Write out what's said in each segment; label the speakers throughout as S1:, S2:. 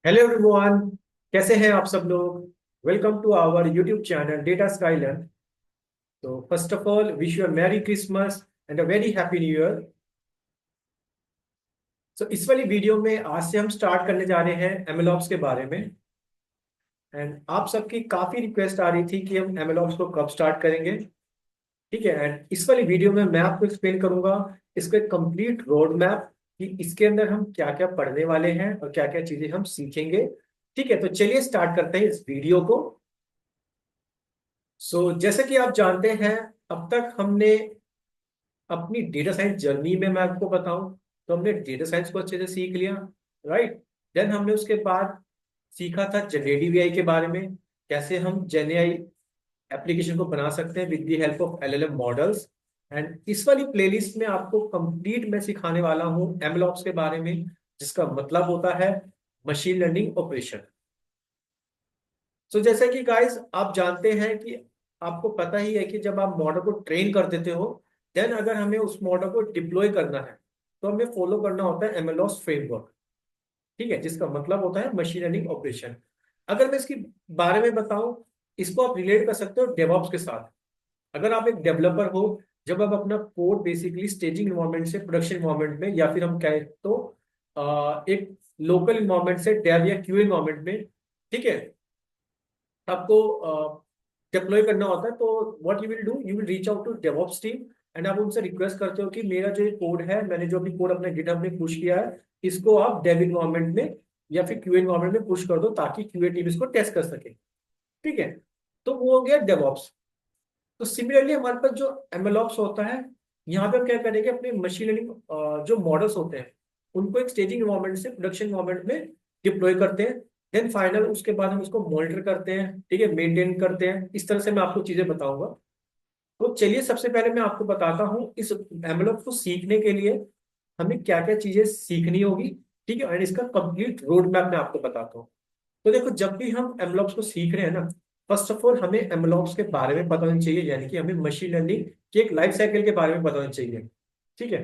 S1: Hello everyone. कैसे हैं आप सब लोग? Welcome to our YouTube channel data Skyland. तो first of all wish you a merry Christmas and a very happy new year. So इस वाली वीडियो में आज से हम स्टार्ट करने जा रहे हैं एमएलओप्स के बारे में। एंड आप सबकी काफी रिक्वेस्ट आ रही थी कि हम एमएलओप्स को कब स्टार्ट करेंगे। ठीक है, एंड इस वाली वीडियो में मैं आपको एक्सप्लेन करूंगा इसका एक कंप्लीट रोड मैप कि इसके अंदर हम क्या क्या पढ़ने वाले हैं और क्या क्या चीजें हम सीखेंगे। ठीक है, तो चलिए स्टार्ट करते हैं इस वीडियो को। जैसे कि आप जानते हैं, अब तक हमने अपनी डेटा साइंस जर्नी में, मैं आपको बताऊं तो हमने डेटा साइंस को अच्छे से सीख लिया। राइट। देन हमने उसके बाद सीखा था जेनेडीवीआई के बारे में, कैसे हम जेनेआई एप्लीकेशन को बना सकते हैं with the help of LLM models. And इस वाली प्लेलिस्ट में आपको कंप्लीट मैं सिखाने वाला हूं एमएलओप्स के बारे में, जिसका मतलब होता है मशीन लर्निंग ऑपरेशन। जैसे कि गाइस आप जानते हैं कि आपको पता ही है कि जब आप मॉडल को ट्रेन कर देते हो, देन अगर हमें उस मॉडल को डिप्लॉय करना है तो हमें फॉलो करना होता है एमएलओस फ्रेमवर्क। ठीक है, जिसका मतलब होता है मशीन लर्निंग ऑपरेशन। अगर मैं इसके बारे में बताऊं, इसको आप रिलेट कर सकते हो डेवऑप्स के साथ। अगर आप एक डेवलपर हो, जब आप अपना कोड बेसिकली स्टेजिंग इन्वायरमेंट से प्रोडक्शन इन्वायरमेंट में, या फिर हम कहें तो एक लोकल इन्वायरमेंट से डेव या क्यू इन्वायरमेंट में, ठीक है, आपको डिप्लॉय करना होता है, तो what you will do, you will reach out to DevOps team. And आप उनसे रिक्वेस्ट करते हो कि मेरा जो कोड है, मैंने जो भी कोड अपने गिटहब में पुश किया है, इसको आप डेव इन्वायरमेंट में या फिर क्यू इन्वायरमेंट में पुश कर दो ताकि क्यूए टीम इसको टेस्ट कर सके। ठीक है, तो वो हो गया डेवऑप्स। तो सिमिलरली हमारे पास जो एमएलऑप्स होता है, यहाँ पे हम क्या करेंगे, अपने मशीन लर्निंग जो मॉडल्स होते हैं उनको एक स्टेजिंग इन्वायरमेंट से प्रोडक्शन इन्वायरमेंट में डिप्लॉय करते हैं। देन फाइनल उसके बाद हम उसको मॉनिटर करते हैं, ठीक है, मेंटेन करते हैं। इस तरह से मैं आपको चीजें बताऊंगा। तो चलिए सबसे पहले मैं आपको बताता हूँ इस एमएलऑप्स को सीखने के लिए हमें क्या क्या चीजें सीखनी होगी। ठीक है, और इसका कंप्लीट रोड मैप मैं आपको बताता हूँ। तो देखो, जब भी हम एमएलऑप्स को सीख रहे हैं ना, फर्स्ट ऑफ ऑल हमें एमएलऑप्स के बारे में पता होना चाहिए, यानी कि हमें मशीन लर्निंग के एक लाइफ साइकिल के बारे में पता होना चाहिए। ठीक है,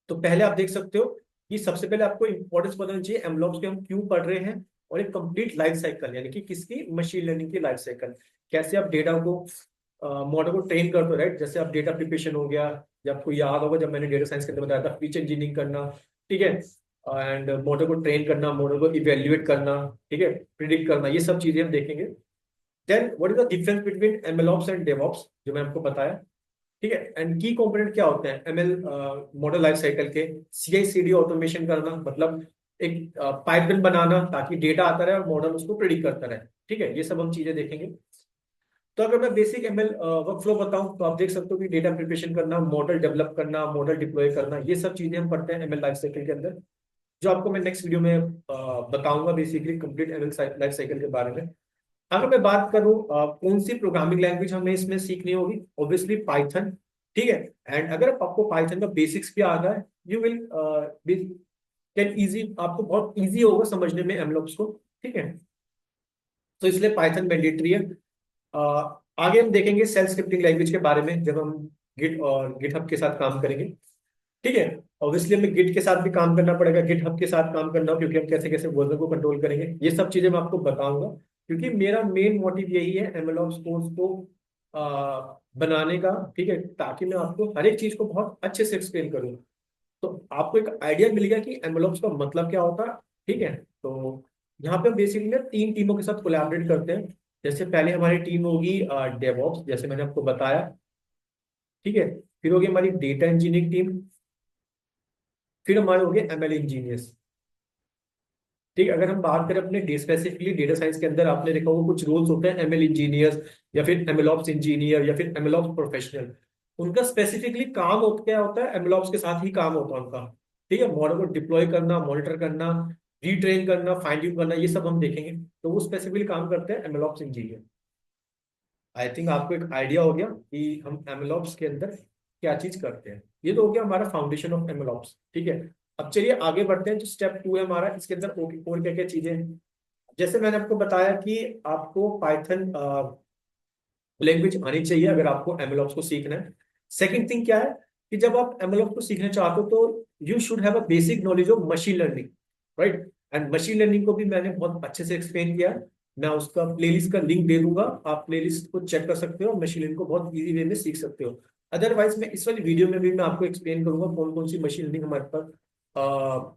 S1: तो पहले आप देख सकते हो कि सबसे पहले आपको इंपॉर्टेंस पता होनी चाहिए एमएलऑप्स के हम क्यों पढ़ रहे हैं, और एक कंप्लीट लाइफ साइकिल, यानी कि किसकी, मशीन लर्निंग की लाइफ साइकिल। कैसे आप डेटा को, मॉडल को ट्रेन करते हो, राइट। जैसे आप डेटा प्रिपरेशन हो गया, जब आपको याद होगा जब मैंने डेटा साइंस के अंदर बताया था फीचर इंजीनियरिंग करना। ठीक है, एंड मॉडल को ट्रेन करना, मॉडल को इवेल्युएट करना, ठीक है, प्रिडिक्ट करना, ये सब चीजें हम देखेंगे। Then what is the difference between MLOps and DevOps, जो मैं आपको बताया। ठीक है, एंड की कंपोनेंट क्या होते हैं एमएल मॉडल लाइफ साइकिल के। सीआई सीडी ऑटोमेशन करना, मतलब एक पाइपलाइन बनाना ताकि डेटा आता रहे और मॉडल उसको प्रिडिक्ट करता रहे। ठीक है, ये सब हम चीजें देखेंगे। तो अगर मैं बेसिक एमएल वर्कफ्लो बताऊं, तो आप देख सकते हो कि डेटा प्रिपरेशन करना, मॉडल डेवलप करना, मॉडल डिप्लॉय करना, ये सब चीजें हम पढ़ते हैं एमएल लाइफ साइकिल के अंदर, जो आपको मैं नेक्स्ट वीडियो में बताऊंगा basically complete ML life cycle के बारे में। अगर मैं बात करूं कौन सी प्रोग्रामिंग लैंग्वेज हमें इसमें सीखनी होगी, ऑब्वियसली पाइथन। ठीक है, एंड अगर आपको पाइथन का बेसिक्स भी आता है, यू विल कैन इजी, आपको बहुत इजी होगा समझने में एमएलओप्स को। ठीक है, तो इसलिए पाइथन मैंडेटरी है। आगे हम देखेंगे सेल स्क्रिप्टिंग लैंग्वेज के बारे में जब हम गिट और गिटहब के साथ काम करेंगे। ठीक है, ऑब्वियसली हमें गिट के साथ भी काम करना पड़ेगा, गिटहब के साथ काम करना हो, क्योंकि हम कैसे कैसे वर्जन को कंट्रोल करेंगे, ये सब चीजें मैं आपको बताऊंगा। क्योंकि मेरा मेन मोटिव यही है एमएलओप्स कोर्स को बनाने का। ठीक है, ताकि मैं आपको हर एक चीज को बहुत अच्छे से एक्सप्लेन करूँ, तो आपको एक आइडिया मिलेगा कि एमएलओप्स का मतलब क्या होता है। ठीक है, तो यहाँ पे बेसिकली ना तीन टीमों के साथ कोलैबोरेट करते हैं। जैसे पहले हमारी टीम होगी डेवऑप्स, जैसे मैंने आपको बताया। ठीक है, फिर होगी हमारी डेटा इंजीनियरिंग टीम, फिर हमारे हो गए एमएल इंजीनियर्स। ठीक है, अगर हम बात करें अपने स्पेसिफिकली डेटा साइंस के अंदर, आपने देखा होगा कुछ रोल्स होते हैं एमएल इंजीनियर्स, या फिर एमएलऑप्स इंजीनियर, या फिर एमएलऑप्स प्रोफेशनल। उनका स्पेसिफिकली काम होता क्या होता है, एमएलऑप्स के साथ ही काम होता है उनका। ठीक है, मॉडल को डिप्लॉय करना, मॉनिटर करना, रीट्रेन करना, फाइंड ट्यून करना, ये सब हम देखेंगे। तो वो स्पेसिफिकली काम करते हैं एमएलऑप्स इंजीनियर। आई थिंक आपको एक आइडिया हो गया कि हम एमएलऑप्स के अंदर क्या चीज करते हैं। ये तो हो गया हमारा फाउंडेशन ऑफ एमएलऑप्स। ठीक है, अब चलिए आगे बढ़ते हैं, जो स्टेप 2 है हमारा, इसके अंदर और क्या क्या चीजें हैं। जैसे मैंने आपको बताया कि आपको पाइथन लैंग्वेज आनी चाहिए अगर आपको एमएलऑप्स को सीखना है। सेकंड थिंग क्या है कि जब आप एमएलऑप्स को सीखना चाहते हो, तो you should have a basic knowledge of machine learning. Right, and machine learning को भी मैंने बहुत अच्छे से एक्सप्लेन किया है। मैं उसका प्लेलिस्ट का लिंक दे दूंगा, आप प्लेलिस्ट को चेक कर सकते हो और मशीन लर्निंग को बहुत इजी वे में सीख सकते हो। अदरवाइज मैं इस वाली वीडियो में भी मैं आपको एक्सप्लेन करूंगा कौन कौन सी मशीन लर्निंग हमारे पास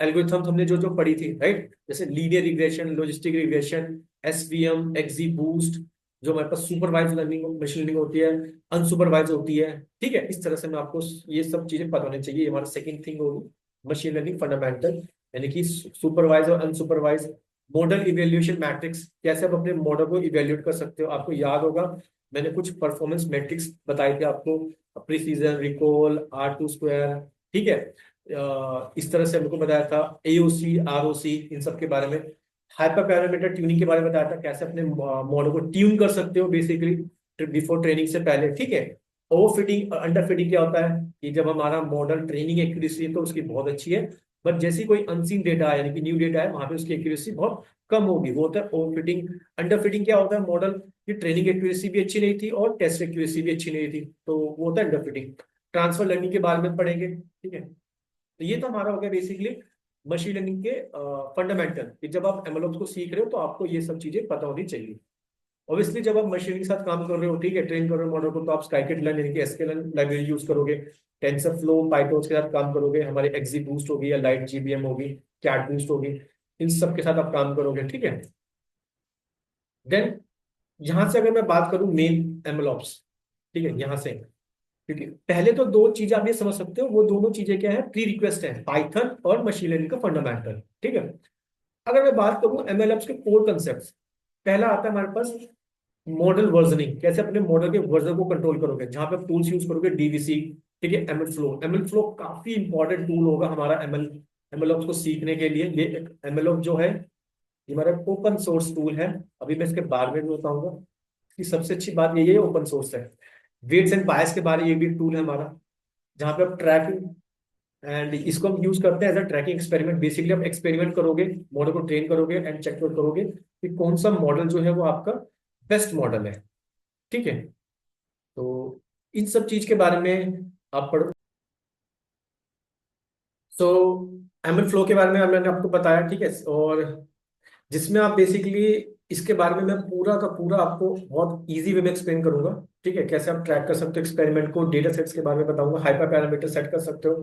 S1: एल्गोरिथम हमने जो जो पढ़ी थी, राइट, जैसे linear regression, logistic regression, SVM, exe boost, जो हमारे पास सुपरवाइज लर्निंग मशीन लर्निंग होती है, अनसुपरवाइज होती है। ठीक है, इस तरह से मैं आपको ये सब चीजें पता होनी चाहिए। ये हमारा सेकंड थिंग होगी मशीन लर्निंग फंडामेंटल, यानी कि सुपरवाइज और अनसुपरवाइज। मॉडल इवेल्यूएशन मैट्रिक्स, कैसे आप अपने मॉडल को इवेल्यूएट कर सकते हो। आपको याद होगा मैंने कुछ परफॉर्मेंस मैट्रिक्स बताए थे आपको, precision, recall, R two square. ठीक है, इस तरह से हमको बताया था एओसी, आरओसी, इन सब के बारे में। हाइपर पैरामीटर ट्यूनिंग के बारे में बताया था, कैसे अपने मॉडल को ट्यून कर सकते हो बेसिकली बिफोर ट्रेनिंग से पहले। ठीक है, ओवर फिटिंग और अंडर फिटिंग क्या होता है कि जब हमारा मॉडल ट्रेनिंग एक्यूरेसी है तो उसकी बहुत अच्छी है, बट जैसे कोई अनसीन डेटा है यानी कि न्यू डेटा है, वहां पे उसकी एक्यूरेसी बहुत कम होगी, वो होता है ओवर फिटिंग। अंडर फिटिंग क्या होता है, मॉडल की ट्रेनिंग एक्यूरेसी भी अच्छी नहीं थी और टेस्ट एक्यूरेसी भी अच्छी नहीं थी, तो वो होता है अंडर फिटिंग। ट्रांसफर लर्निंग के बारे में पढ़ेंगे। ठीक है, तो ये तो हमारा हो गया बेसिकली मशीन लर्निंग के फंडामेंटल, कि जब आप एमएलओपी को सीख रहे हो तो आपको ये सब चीजें पता होनी चाहिए। ऑब्वियसली जब आप मशीन के साथ काम कर रहे हो, ठीक है, ट्रेन कर रहे हो मॉडल को, तो आप scikit-learn यानी कि एसक्यूएल लाइब्रेरी यूज करोगे, टेंसर फ्लो, पाइटॉन के साथ काम करोगे, हमारे एक्जी बूस्ट होगी या लाइट जीबीएम होगी, कैट बूस्ट होगी, इन सब के साथ आप काम करोगे। ठीक है, देन यहां से अगर मैं बात करूं मेन एमएलओप्स, ठीक है, यहाँ से, क्योंकि पहले तो दो चीजें आप ये समझ सकते हो, वो दोनों चीजें क्या है, प्री रिक्वेस्ट है, पाइथन और मशीन लर्निंग का फंडामेंटल। ठीक है, अगर मैं बात करूं एमएलएम्स के कोर कंसेप्ट, पहला आता है हमारे पास मॉडल वर्जनिंग, कैसे अपने मॉडल के वर्जन को कंट्रोल करोगे, जहां पे आप टूल्स यूज करोगे डीवीसी। ठीक है, एमएल फ्लो, एमएल फ्लो काफी इंपॉर्टेंट टूल होगा हमारा एमएलओप्स को सीखने के लिए। ये एमएलओप जो है ये हमारा ओपन सोर्स टूल है, अभी मैं इसके बारे में भी बताऊंगा। इसकी सबसे अच्छी बात यही है ओपन सोर्स है। वेट्स एंड बायस के बारे में ये भी टूल है हमारा, जहाँ पे आप ट्रैकिंग, एंड इसको हम यूज करते हैं as a tracking experiment. Basically आप एक्सपेरिमेंट करोगे, मॉडल को ट्रेन करोगे एंड चेक आउट करोगे कि कौन सा मॉडल जो है वो आपका बेस्ट मॉडल है। ठीक है, तो इन सब चीज के बारे में आप पढ़ो। सो एमएल फ्लो के बारे में मैंने आपको बताया, ठीक है, और जिसमें आप बेसिकली इसके बारे में मैं पूरा का पूरा आपको बहुत इजी वे में एक्सप्लेन करूंगा। ठीक है, कैसे आप ट्रैक कर सकते हो एक्सपेरिमेंट को, डेटा सेट्स के बारे में बताऊंगा, हाइपर पैरामीटर सेट कर सकते हो।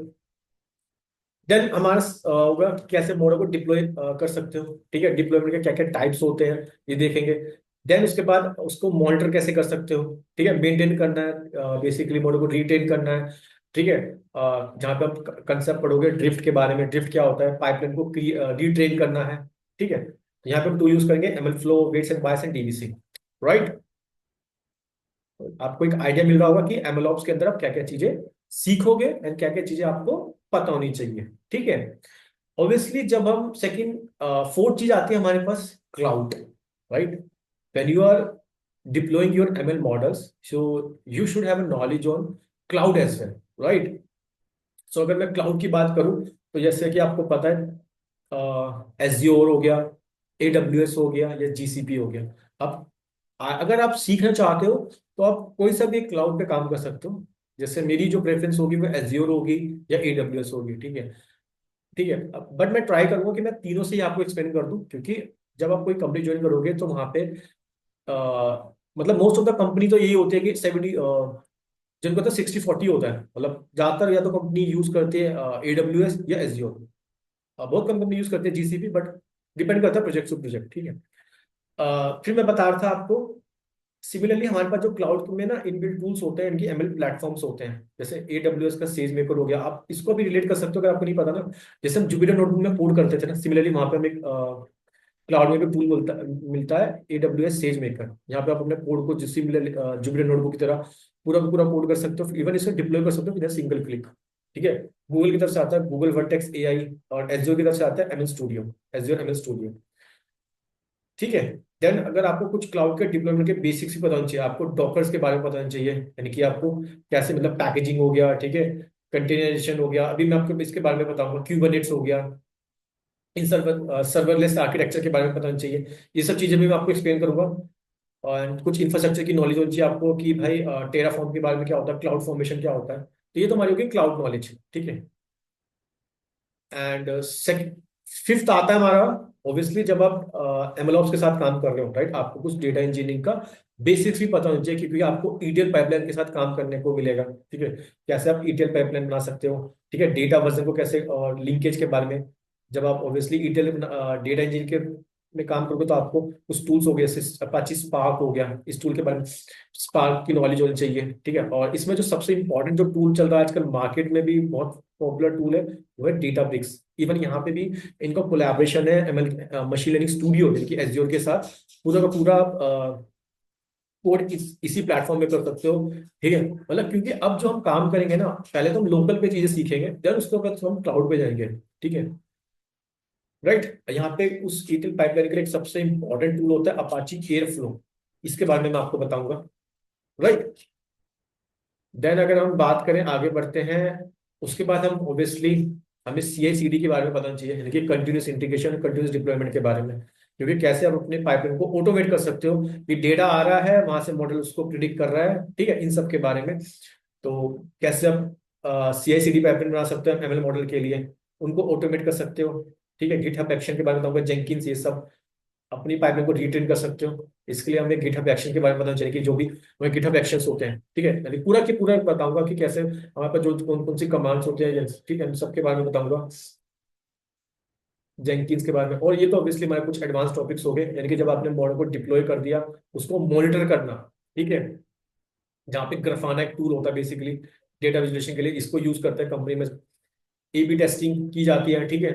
S1: देन हमारा होगा कि कैसे मॉडल को डिप्लॉय कर सकते हो। ठीक है, डिप्लॉयमेंट के क्या क्या टाइप्स होते हैं ये देखेंगे। देन उसके बाद उसको मॉनिटर कैसे कर सकते हो। ठीक है, मेंटेन करना है, बेसिकली मॉडल को रिटेन करना है। ठीक है, जहाँ पे आप कंसेप्ट पढ़ोगे ड्रिफ्ट के बारे में, ड्रिफ्ट क्या होता है, पाइपलाइन को रिट्रेन करना है। ठीक है, यहाँ पे हम टूल यूज करेंगे MLflow, weights and bias and DVC, right. आपको एक आइडिया मिल रहा होगा कि एमएलओप्स के अंदर आप क्या क्या चीजें सीखोगे एंड क्या क्या चीजें आपको पता होनी चाहिए। ठीक है, ऑब्वियसली जब हम सेकंड फोर्थ चीज आती है हमारे पास, cloud, right. When you are deploying your ML models, so you should have knowledge on cloud as well, right. So अगर मैं क्लाउड की बात करूं तो जैसे कि आपको पता है एज्योर हो गया, एडब्ल्यूएस हो गया या जीसीपी हो गया। अब अगर आप सीखना चाहते हो तो आप कोई सा भी क्लाउड पे काम कर सकते हो। जैसे मेरी जो प्रेफरेंस होगी वो एज्योर होगी या एडब्ल्यूएस होगी। ठीक है, ठीक है, बट मैं ट्राई करूंगा कि मैं तीनों से ही आपको एक्सप्लेन कर दूं, क्योंकि जब आप कोई कंपनी ज्वाइन करोगे तो वहां पे मतलब मोस्ट ऑफ द कंपनी तो यही होती है कि 70, जिनको तो 60-40 होता है, मतलब ज्यादातर या तो कंपनी यूज करती है एडब्ल्यूएस या एज्योर, बहुत कम कंपनी यूज करते हैं जीसीपी, बट डिपेंड करता है प्रोजेक्ट टू प्रोजेक्ट। ठीक है, फिर मैं बता रहा था आपको, सिमिलरली हमारे पास जो क्लाउड में ना इनबिल्ट टूल्स होते हैं, इनकी एमएल प्लेटफॉर्म्स होते हैं, जैसे एडब्ल्यूएस का सेज मेकर हो गया, आप इसको भी रिलेट कर सकते हो अगर आपको नहीं पता ना। जैसे हम जुपिटर नोटबुक में कोड करते थे ना, सिमिलरली वहां पे हमें क्लाउड में भी टूल मिलता है एडब्ल्यूएस सेज मेकर। यहाँ पे आप अपने कोड को जिस सिमिलर जुपिटर नोटबुक की तरह पूरा का पूरा कोड कर सकते हो, इवन इसे डिप्लॉय कर सकते हो विद सिंगल क्लिक। ठीक है, गूगल की तरफ से आता है गूगल वर्टेक्स एआई, और एजोर की तरफ से आता है एमएल स्टूडियो, एजोर एमएल स्टूडियो। ठीक है, देन अगर आपको कुछ क्लाउड के डिप्लॉयमेंट के बेसिक्स भी पता होना चाहिए, आपको डॉकर्स के बारे में पता होना चाहिए, यानी कि आपको कैसे मतलब पैकेजिंग हो गया, ठीक है, कंटेनराइजेशन हो गया, अभी मैं आपको इसके बारे में बताऊंगा, क्यूबरनेट्स हो गया, इन सर्वरलेस आर्किटेक्चर के बारे में पता होना चाहिए। ये सब चीजें भी मैं आपको एक्सप्लेन करूंगा। और कुछ इंफ्रास्ट्रक्चर की नॉलेज होनी चाहिए आपको कि भाई टेराफॉर्म के बारे में क्या होता है, क्लाउड फॉर्मेशन क्या होता है, तो ये तो हमारी होगी क्लाउड नॉलेज। ठीक है, एंड सेकंड, फिफ्थ आता है हमारा, ऑब्वियसली जब आप एमएलओप्स के साथ काम कर रहे हो, राइट, आपको कुछ डेटा इंजीनियरिंग का बेसिक्स भी पता होना चाहिए, क्योंकि आपको ईटीएल पाइपलाइन के साथ काम करने को मिलेगा। ठीक है, कैसे आप ईटीएल पाइपलाइन बना सकते हो, ठीक है, डेटा वर्जन को कैसे, और लिंकेज के बारे में। जब आप ऑब्वियसली ईटीएल डेटा इंजीनियरिंग के में काम करोगे तो आपको कुछ टूल्स हो गए, जैसे अपाची स्पार्क हो गया, इस टूल के बारे में स्पार्क की नॉलेज होनी चाहिए। ठीक है, और इसमें जो सबसे इंपॉर्टेंट जो टूल चल रहा है आजकल मार्केट में भी, बहुत पॉपुलर टूल है, वो है डेटाब्रिक्स। इवन यहाँ पे भी इनका कोलैबोरेशन है एमएल मशीन लर्निंग स्टूडियो यानी कि एजयोर के साथ। पूरा का पूरा कोड इसी प्लेटफॉर्म पे कर सकते हो। ठीक है, मतलब क्योंकि अब जो हम काम करेंगे ना, पहले तो हम लोकल पे चीजें सीखेंगे, देन उसके बाद तो हम क्लाउड पे जाएंगे। ठीक है, राइट। यहाँ पे उस ईटीएल पाइपलाइन के लिए एक सबसे इंपॉर्टेंट टूल होता है अपाची एयर फ्लो, इसके बारे में मैं आपको बताऊंगा। राइट, देन अगर हम बात करें, आगे बढ़ते हैं, उसके बाद हम ऑब्वियसली हमें CI/CD के बारे में बताना चाहिए, यानी कि कंटिन्यूस इंटीग्रेशन, कंटिन्यूस डिप्लॉयमेंट के बारे में। क्योंकि कैसे आप अपने पाइपलाइन को ऑटोमेट कर सकते हो, कि डेटा आ रहा है वहां से मॉडल उसको प्रिडिक्ट कर रहा है, ठीक है, इन सब के बारे में। तो कैसे आप CI/CD पाइपलाइन बना सकते हो एमएल मॉडल के लिए, उनको ऑटोमेट कर सकते हो। ठीक है, गिटहब एक्शन के बारे में बताऊंगा, जेंकिन्स, ये सब अपनी पाइपलाइन को रिट्रेन कर सकते हो। इसके लिए हमें गिटहब एक्शन के बारे में बताना चाहिए, कि जो भी हमें गिटहब एक्शंस होते हैं, ठीक है, यानी पूरा के पूरा बताऊंगा कि कैसे हमारे पास जो कौन कौन सी कमांड्स होते हैं, ठीक है, इन सबके बारे में बताऊंगा, जेंकिन्स के बारे में। और ये तो ऑब्वियसली हमारे कुछ एडवांस टॉपिक्स हो गए, यानी कि जब आपने मॉडल को डिप्लॉय कर दिया, उसको मॉनिटर करना। ठीक है, जहाँ पे ग्राफाना एक टूल होता है बेसिकली डेटा विजुलेशन के लिए, इसको यूज करते हैं कंपनी में, A/B टेस्टिंग की जाती है। ठीक है,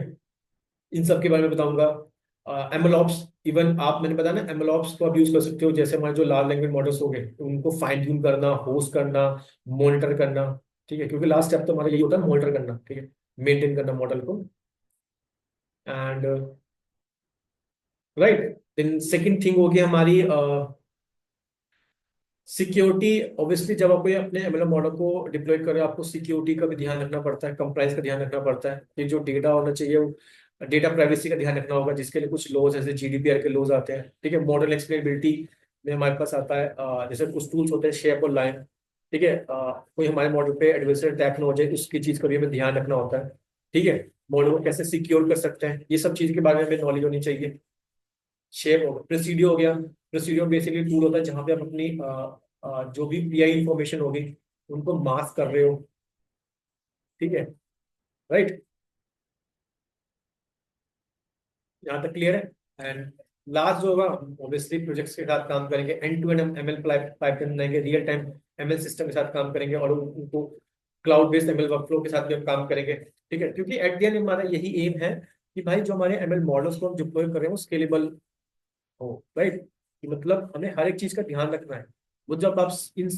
S1: इन सब के बारे में बताऊंगा। एमएलऑप्स, इवन आप, मैंने बताया ना, एमएलऑप्स को आप यूज कर सकते हो, जैसे हमारे जो लार्ज लैंग्वेज मॉडल्स हो गए, उनको फाइन ट्यून करना, होस्ट करना, मॉनिटर करना। ठीक है, क्योंकि लास्ट स्टेप तो हमारा यही होता है, मॉनिटर करना, ठीक है, मेंटेन करना मॉडल को। And right, then second thing होगी हमारी सिक्योरिटी। ऑब्वियसली जब आप कोई अपने एमएलओ मॉडल को डिप्लॉय करें, आपको सिक्योरिटी का भी ध्यान रखना पड़ता है, कंप्लायंस का ध्यान रखना पड़ता है, कि जो डेटा होना चाहिए वो डेटा प्राइवेसी का ध्यान रखना होगा, जिसके लिए कुछ लॉज जैसे GDPR के लॉज आते हैं। ठीक है, मॉडल एक्सप्लेनेबिलिटी में हमारे पास आता है, जैसे कुछ टूल्स होते हैं शेप और लाइन। ठीक है, कोई हमारे मॉडल पे एडवर्सरी अटैक ना हो जाए, उसकी चीज का भी हमें ध्यान रखना होता है। ठीक है, मॉडल को कैसे सिक्योर कर सकते हैं, ये सब चीज के बारे में हमें नॉलेज होनी चाहिए। शेप हो गया, प्रोसीडियो हो गया। प्रोसीडियो बेसिकली टूल होता है जहां पे आप अपनी जो भी PI इंफॉर्मेशन होगी, उनको मास्क कर रहे हो। ठीक है, राइट, यहाँ तक क्लियर है। एंड लास्ट जो होगा, ऑब्वियसली प्रोजेक्ट्स के साथ काम करेंगे, end to end ML pipeline बनाएंगे, रियल टाइम ML सिस्टम के साथ काम करेंगे, और उनको क्लाउड बेस्ड ML वर्कफ्लो के साथ भी हम काम करेंगे। ठीक है, क्योंकि एट द एंड हमारा यही एम है, कि भाई जो हमारे ML मॉडल्स को हम डिप्लॉय कर रहे हैं वो स्केलेबल हो। राइट, कि मतलब हमें हर एक चीज का ध्यान रखना है। वो जब आप इन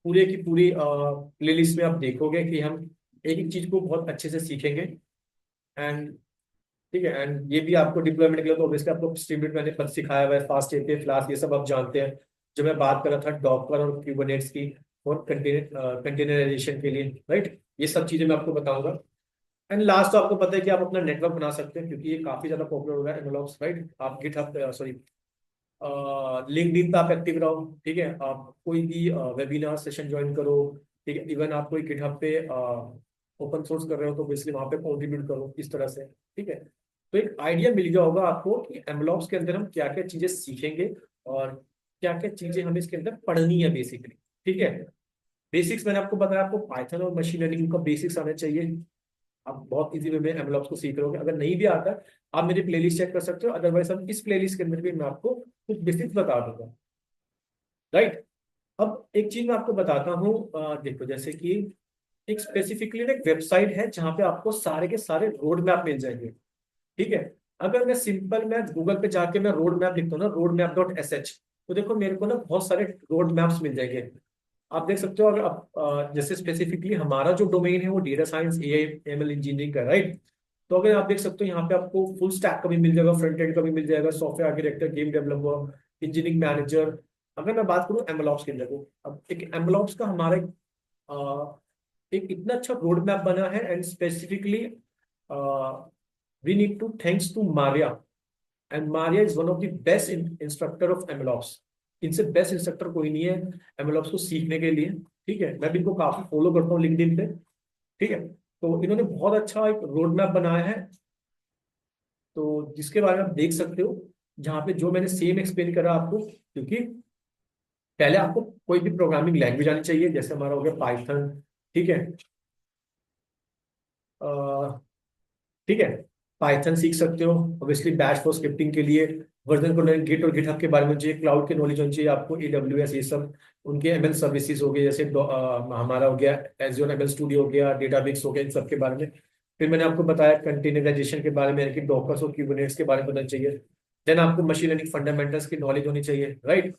S1: पूरे की पूरी प्लेलिस्ट में आप देखोगे कि हम एक एक चीज को बहुत अच्छे से सीखेंगे। एंड ठीक है, एंड ये भी आपको डिप्लॉयमेंट के लिए तो ऑब्वियसली आपको स्ट्रीमलीट मैंने पद सिखाया हुआ है, फास्ट एपीआई, फ्लास्क, ये सब आप जानते हैं। जो मैं बात कर रहा था डॉकर और क्यूबरनेट्स की, और कंटेनराइजेशन के लिए, राइट, ये सब चीजें मैं आपको बताऊंगा। एंड लास्ट तो आपको पता है कि आप अपना नेटवर्क बना सकते हैं, क्योंकि ये काफी ज्यादा पॉपुलर हो रहा है एनालॉग्स, राइट। आप गिटहब, सॉरी, लिंक्डइन पे आप एक्टिव रहो। ठीक है, आप कोई भी वेबिनार सेशन ज्वाइन करो। ठीक है, इवन आप कोई गिटहब पे ओपन सोर्स कर रहे हो, तो बेसिकली वहां पे कंट्रीब्यूट करो इस तरह से। ठीक है, तो एक आइडिया मिल गया होगा आपको कि एमलॉप्स के अंदर हम क्या क्या चीजें सीखेंगे, और क्या क्या चीजें हमें इसके अंदर पढ़नी है बेसिकली। ठीक है, बेसिक्स मैंने आपको बताया, आपको पाइथन और मशीन लर्निंग का बेसिक्स आना चाहिए। आप बहुत इजी वे में एमएलओप्स को सीख रहे हो। अगर नहीं भी आता है, आप मेरी प्लेलिस्ट चेक कर सकते हो, अदरवाइज हम इस प्लेलिस्ट के अंदर भी मैं आपको कुछ बेसिक्स बता दूंगा। राइट, अब एक चीज मैं आपको बताता हूँ, देखो, जैसे कि एक स्पेसिफिकली एक वेबसाइट है जहाँ पे आपको सारे के सारे रोड मैप मिल जाएंगे। ठीक है, अगर मैं गूगल पे जाके मैं रोड मैप लिखता हूँ ना, roadmap.sh, तो देखो मेरे को ना बहुत सारे रोड मैप्स मिल जाएंगे। आप देख सकते हो, अगर आप जैसे स्पेसिफिकली हमारा जो डोमेन है वो data science, AI ML engineering का, राइट। तो अगर आप देख सकते हो यहाँ पे आपको फुल स्टैक का भी मिल जाएगा, फ्रंट एंड का भी मिल जाएगा, software architecture, game developer, engineering manager. अगर मैं बात करूँ एमएलऑप्स के अंदर, तो अब एक एमएलऑप्स का हमारा एक इतना अच्छा रोड मैप बना है, and specifically we need to thanks to Maria. And Maria is one of the best instructor of MLOps. इनसे बेस्ट इंस्ट्रक्टर कोई नहीं है एमएलऑप्स को सीखने के लिए। ठीक है, मैं भी इनको काफी फॉलो करता हूँ लिंक्डइन पे। ठीक है, तो इन्होंने बहुत अच्छा एक रोड मैप बनाया है। तो जिसके बारे में आप देख सकते हो, जहाँ पे जो मैंने सेम एक्सप्लेन करा आपको, क्योंकि पहले आपको कोई भी प्रोग्रामिंग लैंग्वेज आनी चाहिए, जैसे हमारा हो गया पाइथन। ठीक है, ठीक है, पाइथन सीख सकते हो। ऑब्वियसली बैश फॉर स्क्रिप्टिंग के लिए वर्जन को गिट और गिटहब के बारे में चाहिए, क्लाउड की नॉलेज होनी चाहिए आपको, AWS, ये सब उनके ML सर्विसेज हो गए, जैसे हमारा हो गया एज़्योर ML स्टूडियो हो गया, डेटाबेस हो गया, इन सब के बारे में। फिर मैंने आपको बताया कंटेनराइजेशन के बारे में, यानी कि डॉकर्स और क्यूबरनेट्स के बारे में बताना चाहिए। देन आपको मशीन लर्निंग फंडामेंटल्स की नॉलेज होनी चाहिए, राइट।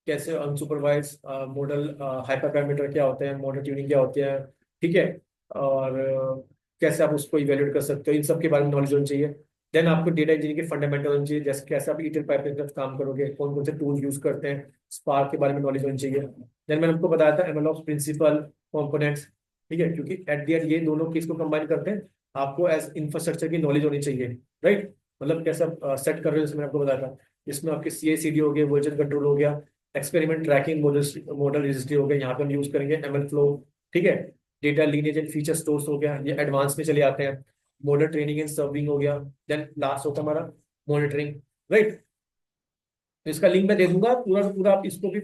S1: कैसे अनसुपरवाइज मॉडल, हाइपर पैरामीटर क्या होते हैं, मॉडल ट्यूनिंग क्या होती है, ठीक है, और कैसे आप उसको इवेल्युएट कर सकते हो, इन सब के बारे में नॉलेज होनी चाहिए। देन आपको डेटा इंजीनियरिंग के फंडामेंटल होनी चाहिए, जैसे कैसे आप ईटीएल पाइपलाइन के साथ काम करोगे, कौन कौन से टूल यूज करते हैं, स्पार्क के बारे में नॉलेज होनी चाहिए। देन मैंने आपको बताया था एमएलओप्स प्रिंसिपल, कंपोनेंट्स, ठीक है, क्योंकि एट द एंड ये दोनों किसको कंबाइन करते हैं, आपको एज इंफ्रास्ट्रक्चर की नॉलेज होनी चाहिए, राइट। मतलब कैसे आप सेट कर रहे हो, जैसे मैंने आपको बताया था, इसमें आपके CI/CD हो गया, वर्जन कंट्रोल हो गया, experiment tracking, model model registry हो गया, यहाँ पे हम यूज करेंगे ML फ्लो, ठीक है। Data lineage and feature stores हो गया, ये एडवांस में चले आते हैं। मॉडल ट्रेनिंग एंड सर्विंग हो गया। देन लास्ट होता है हमारा मॉनिटरिंग, राइट। तो इसका लिंक मैं दे दूंगा पूरा का पूरा, आप इसको भी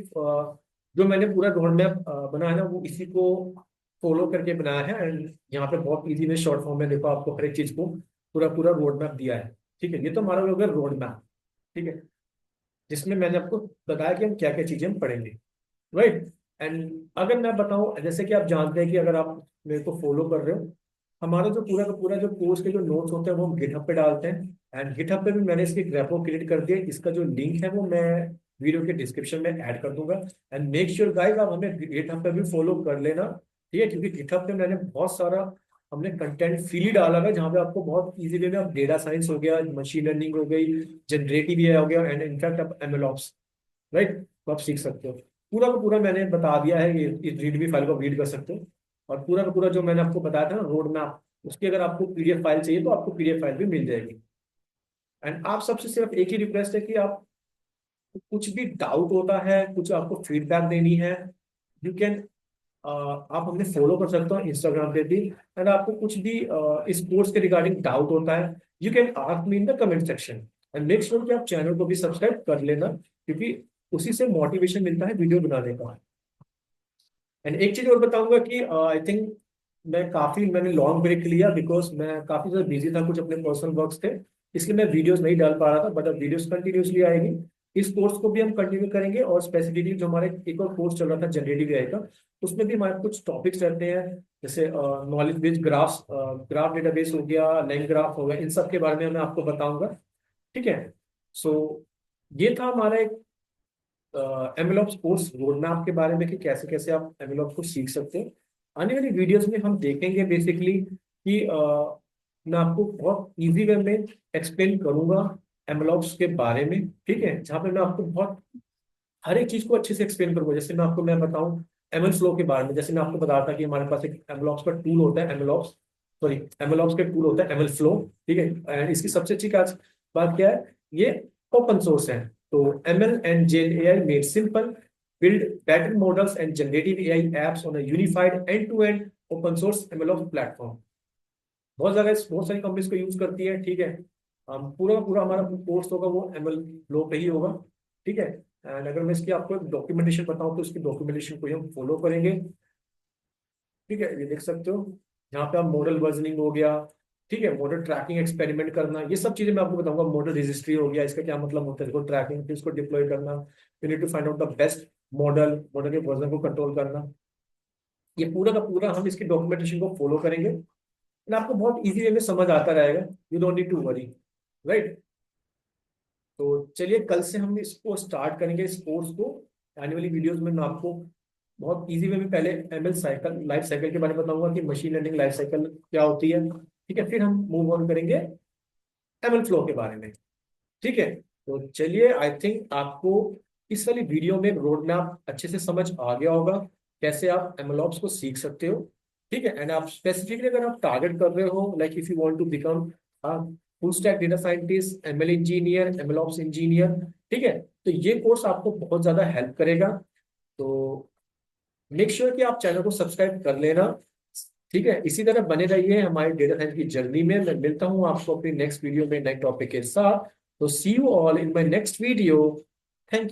S1: जो मैंने पूरा रोड मैप बनाया है ना, वो इसी को फॉलो करके बनाया है। एंड यहाँ पे बहुत इजी में शॉर्ट फॉर्म में देखो, आपको हर एक चीज को पूरा पूरा रोड मैप दिया है, ठीक है। ये तो हमारा हो गया रोड मैप, ठीक है, जिसमें मैंने आपको बताया कि हम क्या क्या चीजें हम पढ़ेंगे, राइट। एंड अगर मैं बताऊं, जैसे कि आप जानते हैं कि अगर आप मेरे को फॉलो कर रहे हो, हमारा जो पूरा का पूरा जो कोर्स के जो नोट्स होते हैं वो हम गिटहब पे डालते हैं। एंड गिटहब पे भी मैंने इसकी रेपो क्रिएट कर दिया है, इसका जो लिंक है वो मैं वीडियो के डिस्क्रिप्शन में ऐड कर दूंगा। एंड मेक श्योर गाइस, आप हमें गिटहब पे भी फॉलो कर लेना, ठीक है, क्योंकि गिटहब पे मैंने बहुत सारा हमने कंटेंट फ्रीली डाला है, जहाँ पे आपको बहुत इजी वे में आप डेटा साइंस हो गया, मशीन लर्निंग हो गई, जनरेटिव एआई हो गया, एंड इनफैक्ट आप MLOps, राइट, तो आप सीख सकते हो। पूरा का पूरा मैंने बता दिया है, ये इस रीडमी फाइल को रीड कर सकते हो। और पूरा का पूरा जो मैंने आपको बताया था ना रोड मैप, उसकी अगर आपको PDF फाइल चाहिए तो आपको PDF फाइल भी मिल जाएगी। एंड आप सबसे सिर्फ एक ही रिक्वेस्ट है कि आप कुछ भी डाउट होता है, कुछ आपको फीडबैक देनी है, यू कैन, आप हमें फॉलो कर सकते हो इंस्टाग्राम पे भी। एंड आपको कुछ भी इस कोर्स के रिगार्डिंग डाउट होता है, you can ask me in the comment section. And make sure कि आप चैनल को भी सब्सक्राइब कर लेना, क्योंकि उसी से मोटिवेशन मिलता है वीडियो बनाने का। एंड एक चीज और बताऊंगा कि आई थिंक मैंने लॉन्ग ब्रेक लिया, बिकॉज मैं काफी ज्यादा बिजी था, कुछ अपने पर्सनल वर्क्स थे, इसलिए मैं वीडियोस नहीं डाल पा रहा था। बट अब वीडियोस कंटिन्यूसली आएगी, इस कोर्स को भी हम कंटिन्यू करेंगे। और स्पेसिफिकली जो हमारे एक और कोर्स चल रहा था जनरेटिव एआई का, उसमें भी हमारे कुछ टॉपिक्स रहते हैं, जैसे knowledge based graph, graph database हो गया, लाइन ग्राफ हो गया, इन सब के बारे में मैं आपको बताऊंगा, ठीक है। सो ये था हमारा एक MLOps कोर्स रोड मैप के बारे में, कि कैसे कैसे आप MLOps को सीख सकते हैं। आने वाली वीडियोस में हम देखेंगे बेसिकली कि मैं आपको बहुत इजी वे में एक्सप्लेन करूंगा MLOps के बारे में, ठीक है, जहाँ पे मैं आपको बहुत हर एक चीज को अच्छे से एक्सप्लेन करूंगा। जैसे मैं बताऊं ML फ्लो के बारे में, जैसे मैं आपको बता रहा था कि हमारे पास एक MLOps का टूल होता है, MLOps का टूल होता है ML फ्लो, ठीक है। And इसकी सबसे अच्छी बात क्या है, ये ओपन सोर्स है। तो ML and Gen AI made simple, build better models and generative AI apps on a unified end-to-end open source MLOps platform। बहुत सारी कंपनीज को यूज करती है, ठीक है। पूरा पूरा हमारा कोर्स होगा वो ML फ्लो पे ही होगा, ठीक है। एंड अगर मैं इसकी आपको डॉक्यूमेंटेशन बताऊं, तो इसकी डॉक्यूमेंटेशन को ही हम फॉलो करेंगे, ठीक है। ये देख सकते हो, यहाँ पे आप मॉडल वर्जनिंग हो गया, ठीक है, मॉडल ट्रैकिंग, एक्सपेरिमेंट करना, ये सब चीजें मैं आपको बताऊंगा। मॉडल रजिस्ट्री हो गया, इसका क्या मतलब होता है, इसको ट्रैकिंग, फिर इसको डिप्लॉय करना, you need to find out the best model, model के वर्जन को कंट्रोल करना, ये पूरा का पूरा हम इसकी डॉक्यूमेंटेशन को फॉलो करेंगे। and आपको बहुत इजी वे में समझ आता रहेगा, you don't need to worry, right. तो चलिए कल से हम इसको स्टार्ट करेंगे, इस कोर्स को। आने वाली वीडियोस में मैं आपको बहुत इजी वे में पहले ML साइकिल, लाइफ साइकिल के बारे में बताऊंगा कि मशीन लर्निंग लाइफ साइकिल क्या होती है, ठीक है। फिर हम मूव ऑन करेंगे ML फ्लो के बारे में, ठीक है। तो चलिए, आई थिंक आपको इस वाली वीडियो में रोड मैप अच्छे से समझ आ गया होगा, कैसे आप MLOps को सीख सकते हो, ठीक है। एंड आप स्पेसिफिकली अगर आप टारगेट कर रहे हो, like if you want to become full stack data scientist, ML engineer, MLOps engineer, ठीक है, तो ये कोर्स आपको बहुत ज्यादा हेल्प करेगा। तो मेक श्योर कि आप चैनल को सब्सक्राइब कर लेना। ठीक है, इसी तरह बने रहिए हमारे डेटा साइंस की जर्नी में। मैं मिलता हूँ आपको अपनी नेक्स्ट वीडियो में नए टॉपिक के साथ। तो see you all in my next video. Thank you.